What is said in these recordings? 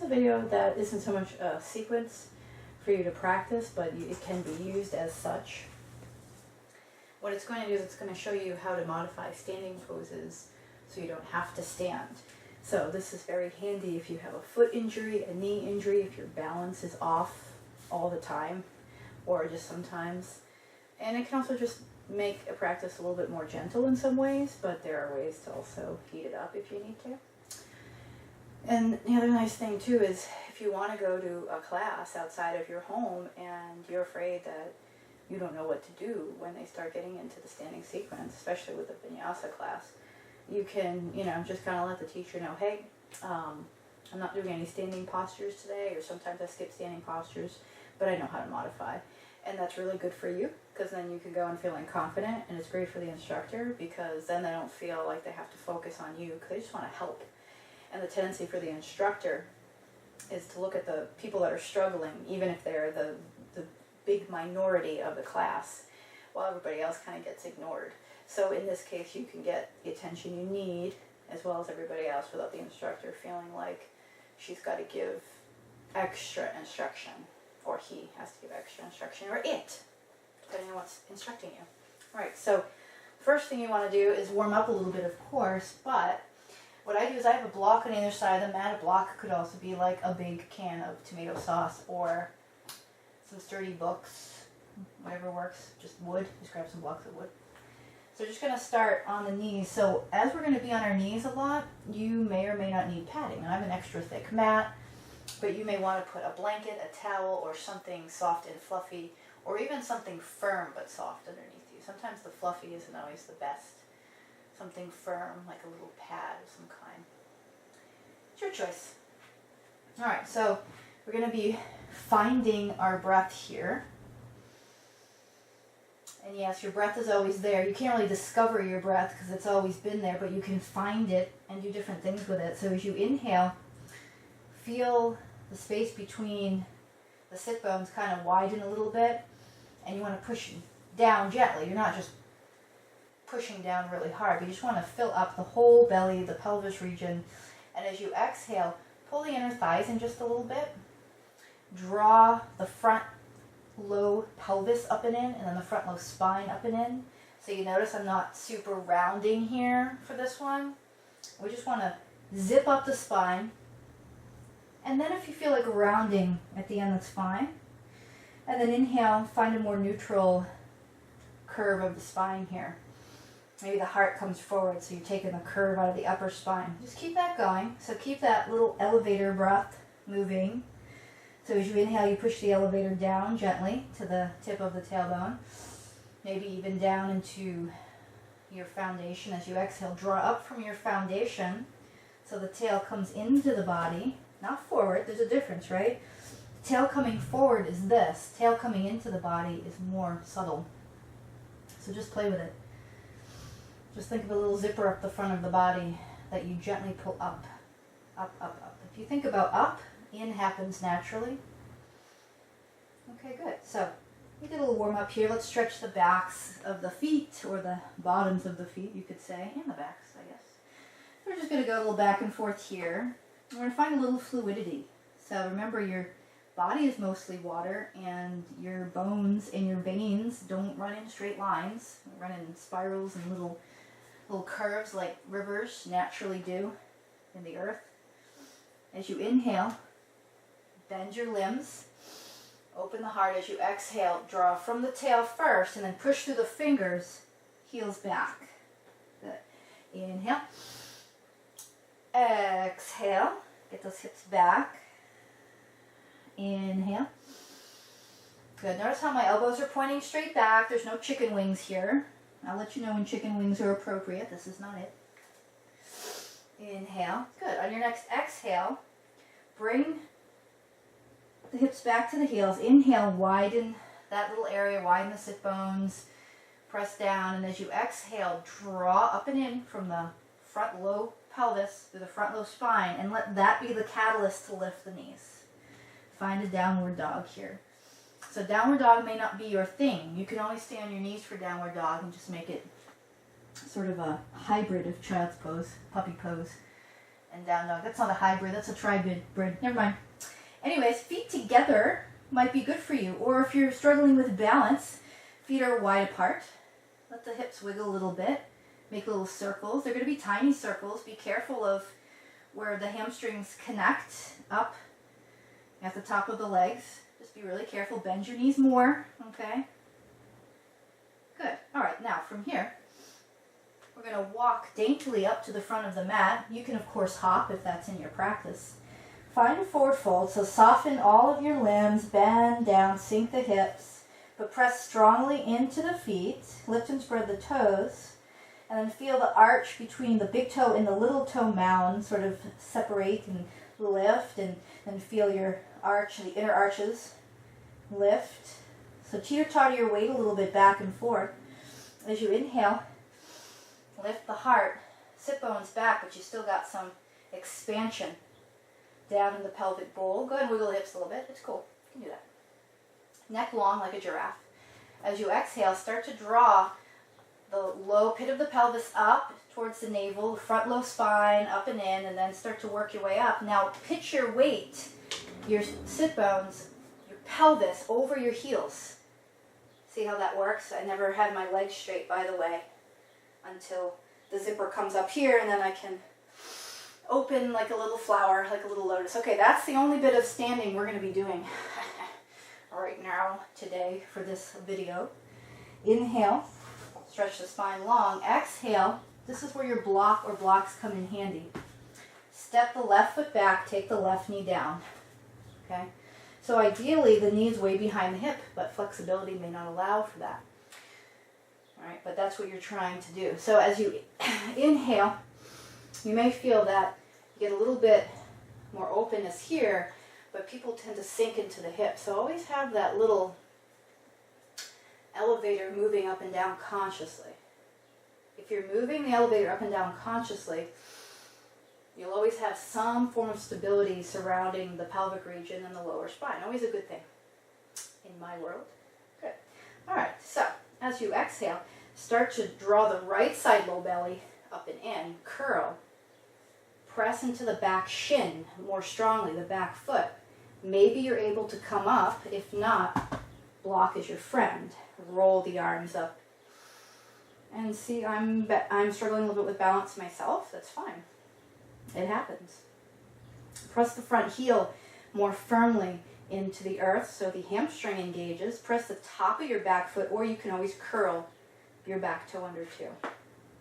a video that isn't so much a sequence for you to practice, but it can be used as such. What it's going to do is it's going to show you how to modify standing poses so you don't have to stand. So this is very handy if you have a foot injury, a knee injury, if your balance is off all the time or just sometimes. And it can also just make a practice a little bit more gentle in some ways, but there are ways to also heat it up if you need to. And the other nice thing too is if you want to go to a class outside of your home and you're afraid that you don't know what to do when they start getting into the standing sequence, especially with the vinyasa class, you can, just kind of let the teacher know, hey, I'm not doing any standing postures today, or sometimes I skip standing postures, but I know how to modify. And that's really good for you, because then you can go and feeling confident, and it's great for the instructor, because then they don't feel like they have to focus on you, because they just want to help. And the tendency for the instructor is to look at the people that are struggling, even if they're the big minority of the class, while everybody else kind of gets ignored. So in this case, you can get the attention you need, as well as everybody else, without the instructor feeling like she's got to give extra instruction, or he has to give extra instruction, or it, depending on what's instructing you. All right, so first thing you want to do is warm up a little bit, of course, but what I do is I have a block on either side of the mat. A block could also be like a big can of tomato sauce or some sturdy books, whatever works, just wood, just grab some blocks of wood. So we're just going to start on the knees. So as we're going to be on our knees a lot, you may or may not need padding. I have an extra thick mat, but you may want to put a blanket, a towel, or something soft and fluffy, or even something firm but soft underneath you. Sometimes the fluffy isn't always the best. Something firm, like a little pad of some kind. It's your choice. All right, so we're going to be finding our breath here. And yes, your breath is always there. You can't really discover your breath because it's always been there, but you can find it and do different things with it. So as you inhale, feel the space between the sit bones kind of widen a little bit, and you want to push down gently. You're not just pushing down really hard, but you just want to fill up the whole belly, the pelvis region. And as you exhale, pull the inner thighs in just a little bit. Draw the front low pelvis up and in, and then the front low spine up and in. So you notice I'm not super rounding here for this one. We just want to zip up the spine. And then if you feel like rounding at the end, that's fine. And then inhale, find a more neutral curve of the spine here. Maybe the heart comes forward, so you're taking the curve out of the upper spine. Just keep that going. So keep that little elevator breath moving. So as you inhale, you push the elevator down gently to the tip of the tailbone. Maybe even down into your foundation. As you exhale, draw up from your foundation so the tail comes into the body, not forward. There's a difference, right? Tail coming forward is this. Tail coming into the body is more subtle. So just play with it. Just think of a little zipper up the front of the body that you gently pull up, up, up, up. If you think about up, in happens naturally. Okay, good. So we did a little warm up here. Let's stretch the backs of the feet, or the bottoms of the feet, you could say, and the backs, I guess. We're just going to go a little back and forth here. We're going to find a little fluidity. So remember, your body is mostly water, and your bones and your veins don't run in straight lines. They run in spirals and little curves like rivers naturally do in the earth. As you inhale, bend your limbs, open the heart. As you exhale, draw from the tail first, and then push through the fingers, heels back. Good. Inhale. Exhale. Get those hips back. Inhale. Good. Notice how my elbows are pointing straight back. There's no chicken wings here. I'll let you know when chicken wings are appropriate. This is not it. Inhale. Good. On your next exhale, bring the hips back to the heels. Inhale, widen that little area, widen the sit bones, press down, and as you exhale, draw up and in from the front low pelvis through the front low spine, and let that be the catalyst to lift the knees. Find a downward dog here. So downward dog may not be your thing. You can always stay on your knees for downward dog and just make it sort of a hybrid of child's pose, puppy pose. and down dog. That's not a hybrid, that's a tribrid. Never mind. Anyways, feet together might be good for you. Or if you're struggling with balance, feet are wide apart. Let the hips wiggle a little bit. Make little circles. They're going to be tiny circles. Be careful of where the hamstrings connect up at the top of the legs. Just be really careful. Bend your knees more. Okay? Good. All right, now from here, we're going to walk daintily up to the front of the mat. You can, of course, hop if that's in your practice. Find a forward fold, so soften all of your limbs, bend down, sink the hips, but press strongly into the feet. Lift and spread the toes, and then feel the arch between the big toe and the little toe mound sort of separate and lift, and then feel your arch, the inner arches lift. So teeter-totter your weight a little bit back and forth. As you inhale, lift the heart, sit bones back, but you still got some expansion down in the pelvic bowl. Go ahead and wiggle the hips a little bit. It's cool. You can do that. Neck long like a giraffe. As you exhale, start to draw the low pit of the pelvis up towards the navel, the front low spine, up and in, and then start to work your way up. Now pitch your weight, your sit bones, your pelvis over your heels. See how that works? I never had my legs straight, by the way, until the zipper comes up here, and then I can open like a little flower, like a little lotus. Okay, that's the only bit of standing we're going to be doing right now, today, for this video. Inhale, stretch the spine long. Exhale, this is where your block or blocks come in handy. Step the left foot back, take the left knee down. Okay? So ideally, the knee is way behind the hip, but flexibility may not allow for that. All right, but that's what you're trying to do. So as you inhale, you may feel that you get a little bit more openness here, but people tend to sink into the hips. So always have that little elevator moving up and down consciously. If you're moving the elevator up and down consciously, you'll always have some form of stability surrounding the pelvic region and the lower spine. Always a good thing in my world. Good. All right, so as you exhale, start to draw the right side low belly up and in, curl. Press into the back shin more strongly, the back foot. Maybe you're able to come up. If not, block is your friend. Roll the arms up. And see, I'm struggling a little bit with balance myself. That's fine. It happens. Press the front heel more firmly into the earth so the hamstring engages. Press the top of your back foot, or you can always curl your back toe under too.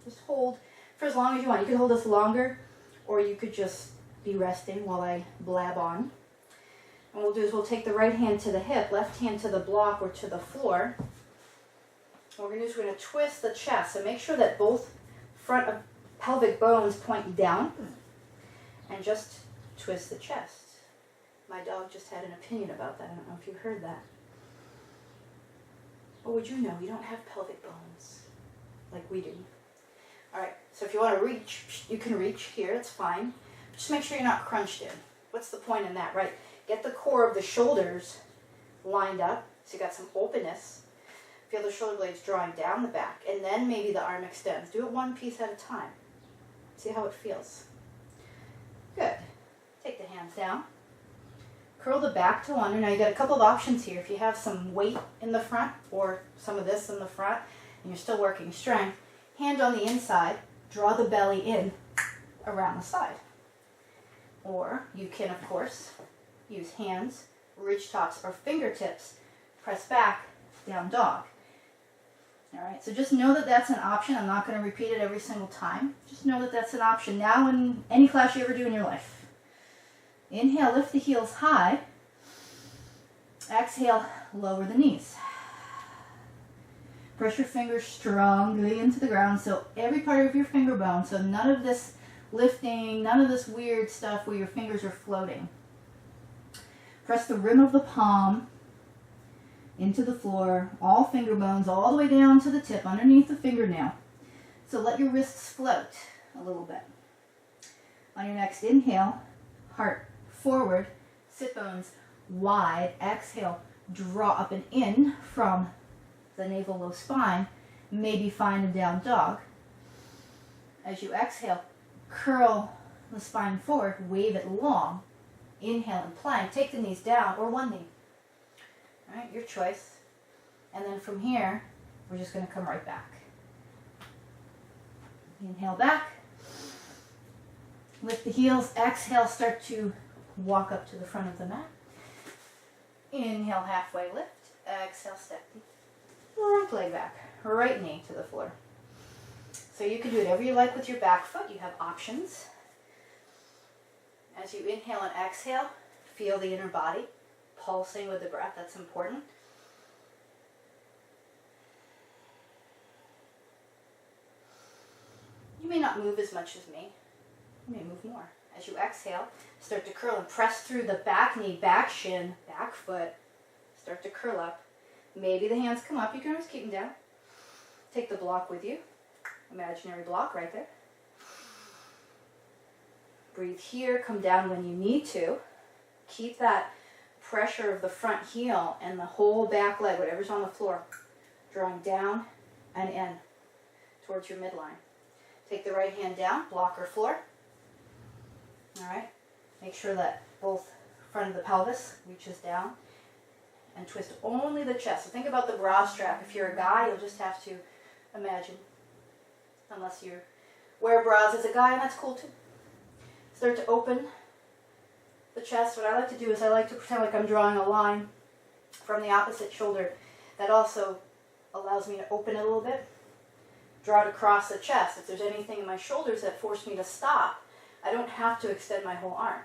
Just hold for as long as you want. You can hold this longer, or you could just be resting while I blab on. And what we'll do is we'll take the right hand to the hip, left hand to the block or to the floor. What we're going to do is we're going to twist the chest. So make sure that both front of pelvic bones point down, and just twist the chest. My dog just had an opinion about that. I don't know if you heard that. What would you know? We don't have pelvic bones like we do. All right, so if you want to reach, you can reach here. It's fine. Just make sure you're not crunched in. What's the point in that, right? Get the core of the shoulders lined up so you got some openness. Feel the shoulder blades drawing down the back, and then maybe the arm extends. Do it one piece at a time. See how it feels. Good. Take the hands down. Curl the back to under. Now you got a couple of options here. If you have some weight in the front or some of this in the front and you're still working strength, hand on the inside, draw the belly in around the side. Or you can, of course, use hands, ridge tops, or fingertips. Press back, down dog. All right, so just know that that's an option. I'm not going to repeat it every single time. Just know that that's an option now in any class you ever do in your life. Inhale, lift the heels high. Exhale, lower the knees. Press your fingers strongly into the ground, so every part of your finger bone, so none of this lifting, none of this weird stuff where your fingers are floating. Press the rim of the palm into the floor, all finger bones, all the way down to the tip, underneath the fingernail. So let your wrists float a little bit. On your next inhale, heart forward, sit bones wide. Exhale, draw up and in from the navel low spine. Maybe find a down dog. As you exhale, curl the spine forward, wave it long. Inhale and plank. Take the knees down, or one knee. All right, your choice. And then from here, we're just going to come right back. Inhale back. Lift the heels. Exhale, start to walk up to the front of the mat. Inhale, halfway lift. Exhale, step the right leg back. Right knee to the floor. So you can do whatever you like with your back foot. You have options. As you inhale and exhale, feel the inner body pulsing with the breath. That's important. You may not move as much as me. You may move more. As you exhale, start to curl and press through the back knee, back shin, back foot. Start to curl up. Maybe the hands come up. You can always keep them down. Take the block with you. Imaginary block right there. Breathe here. Come down when you need to. Keep that pressure of the front heel and the whole back leg, whatever's on the floor, drawing down and in towards your midline. Take the right hand down, blocker floor. All right. Make sure that both front of the pelvis reaches down. And twist only the chest. So think about the bra strap. If you're a guy, you'll just have to imagine. Unless you wear bras as a guy, and that's cool too. Start to open the chest. What I like to do is I like to pretend like I'm drawing a line from the opposite shoulder. That also allows me to open it a little bit. Draw it across the chest. If there's anything in my shoulders that force me to stop, I don't have to extend my whole arm.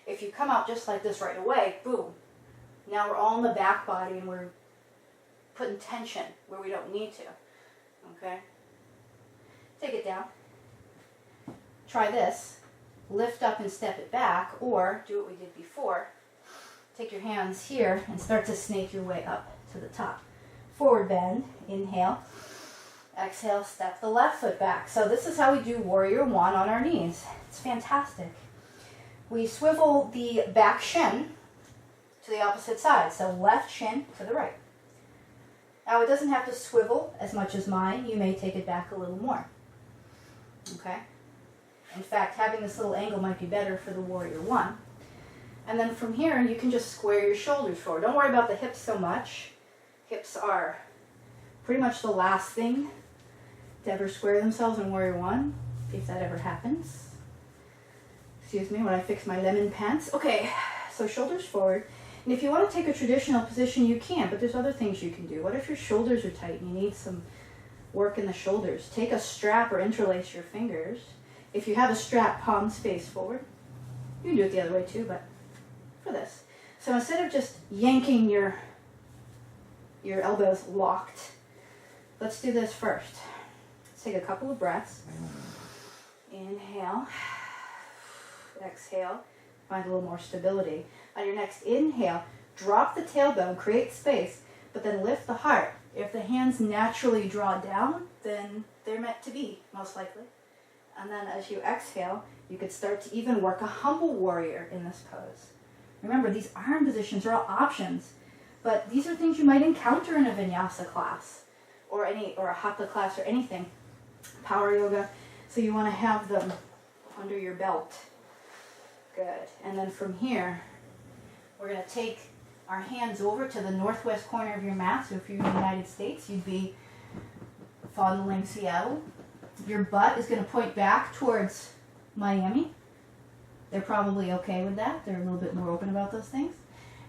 If you come out just like this right away, boom. Now we're all in the back body and we're putting tension where we don't need to. Okay? Take it down. Try this. Lift up and step it back, or do what we did before. Take your hands here and start to snake your way up to the top. Forward bend. Inhale. Exhale, step the left foot back. So this is how we do Warrior One on our knees. It's fantastic. We swivel the back shin to the opposite side. So left shin to the right. Now it doesn't have to swivel as much as mine. You may take it back a little more. Okay? In fact, having this little angle might be better for the Warrior One. And then from here, you can just square your shoulders forward. Don't worry about the hips so much. Hips are pretty much the last thing to ever square themselves in Warrior One, if that ever happens. Excuse me, when I fix my lemon pants. Okay, so shoulders forward. And if you want to take a traditional position, you can, but there's other things you can do. What if your shoulders are tight and you need some work in the shoulders? Take a strap or interlace your fingers. If you have a strap, palms face forward. You can do it the other way too, but for this. So instead of just yanking your elbows locked, let's do this first. Let's take a couple of breaths. Inhale. Exhale. Find a little more stability. On your next inhale, drop the tailbone, create space, but then lift the heart. If the hands naturally draw down, then they're meant to be, most likely. And then as you exhale, you could start to even work a humble warrior in this pose. Remember, these arm positions are all options, but these are things you might encounter in a vinyasa class or a hatha class or anything, power yoga. So you want to have them under your belt. Good. And then from here, we're going to take our hands over to the northwest corner of your mat. So if you're in the United States, you'd be fondling Seattle. Your butt is going to point back towards Miami. They're probably okay with that. They're a little bit more open about those things.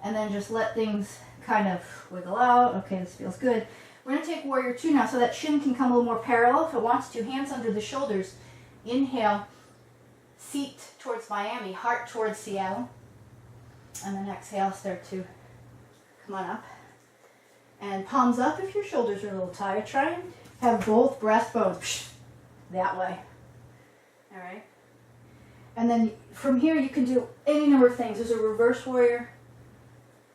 And then just let things kind of wiggle out. Okay, this feels good. We're going to take Warrior Two now so that shin can come a little more parallel if it wants to. Hands under the shoulders. Inhale, seat towards Miami, heart towards Seattle. And then exhale, start to come on up. And palms up if your shoulders are a little tired. Try and have both breastbones that way. All right. And then from here, you can do any number of things. There's a reverse warrior.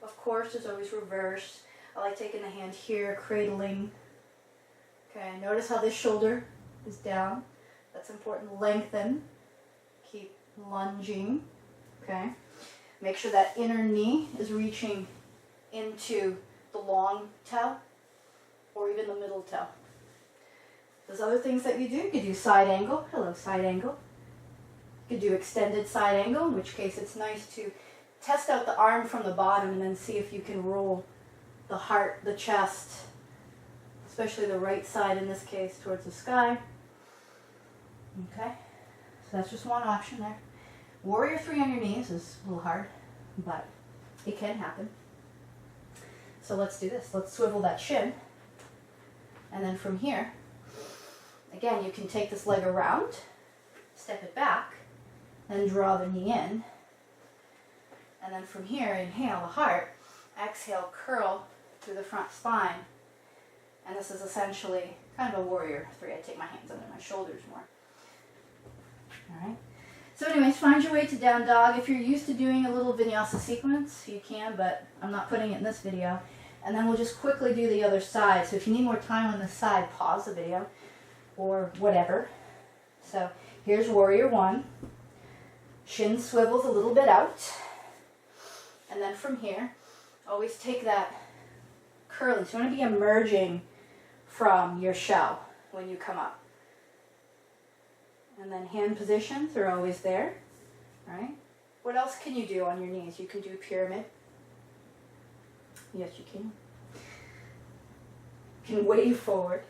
Of course, there's always reverse. I like taking the hand here, cradling. Okay, notice how this shoulder is down. That's important. Lengthen. Keep lunging. Okay. Make sure that inner knee is reaching into the long toe or even the middle toe. There's other things that you do. You can do side angle. Hello, side angle. You could do extended side angle, in which case it's nice to test out the arm from the bottom and then see if you can roll the heart, the chest, especially the right side in this case, towards the sky. Okay, so that's just one option there. Warrior 3 on your knees is a little hard, but it can happen. So let's do this. Let's swivel that shin. And then from here, again, you can take this leg around, step it back, then draw the knee in. And then from here, inhale the heart, exhale, curl through the front spine. And this is essentially kind of a warrior 3. I take my hands under my shoulders more. All right. So anyways, find your way to down dog. If you're used to doing a little vinyasa sequence, you can, but I'm not putting it in this video. And then we'll just quickly do the other side. So if you need more time on this side, pause the video or whatever. So here's warrior 1. Shin swivels a little bit out. And then from here, always take that curling. So you want to be emerging from your shell when you come up. And then hand positions are always there, right? What else can you do on your knees? You can do pyramid. Yes, you can. You can wave forward.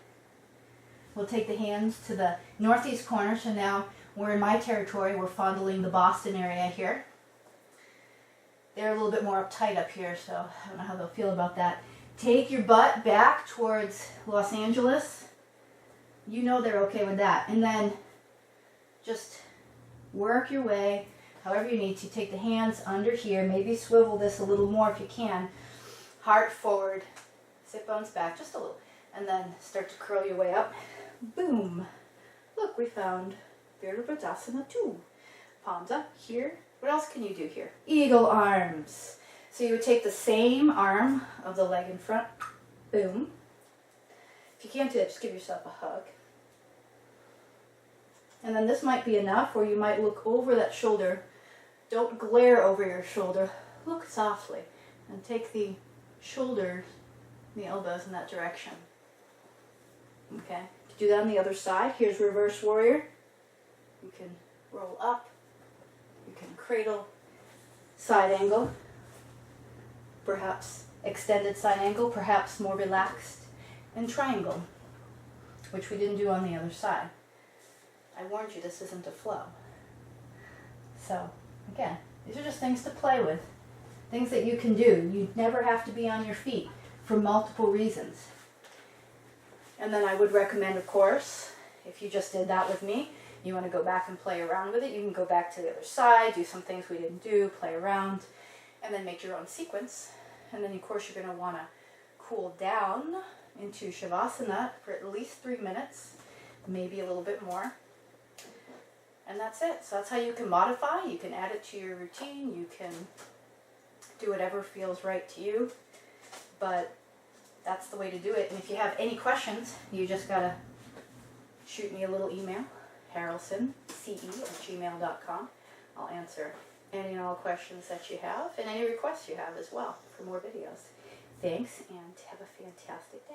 We'll take the hands to the northeast corner. So now we're in my territory. We're fondling the Boston area here. They're a little bit more uptight up here, so I don't know how they'll feel about that. Take your butt back towards Los Angeles. You know they're okay with that. And then just work your way however you need to. Take the hands under here. Maybe swivel this a little more if you can. Heart forward. Sit bones back just a little. And then start to curl your way up. Boom. Look, we found Virabhadrasana 2. Palms up here. What else can you do here? Eagle arms. So you would take the same arm of the leg in front. Boom. If you can't do it, just give yourself a hug. And then this might be enough, or you might look over that shoulder. Don't glare over your shoulder. Look softly. And take the shoulders, the elbows in that direction. Okay. Do that on the other side. Here's reverse warrior. You can roll up. You can cradle, side angle, perhaps extended side angle, perhaps more relaxed, and triangle, which we didn't do on the other side. I warned you this isn't a flow. So, again, these are just things to play with, things that you can do. You never have to be on your feet for multiple reasons. And then I would recommend, of course, if you just did that with me, you want to go back and play around with it, you can go back to the other side, do some things we didn't do, play around, and then make your own sequence. And then, of course, you're going to want to cool down into Shavasana for at least 3 minutes, maybe a little bit more. And that's it. So that's how you can modify. You can add it to your routine. You can do whatever feels right to you. But that's the way to do it. And if you have any questions, you just got to shoot me a little email. harrelsonce@gmail.com. I'll answer any and all questions that you have and any requests you have as well for more videos. Thanks, and have a fantastic day.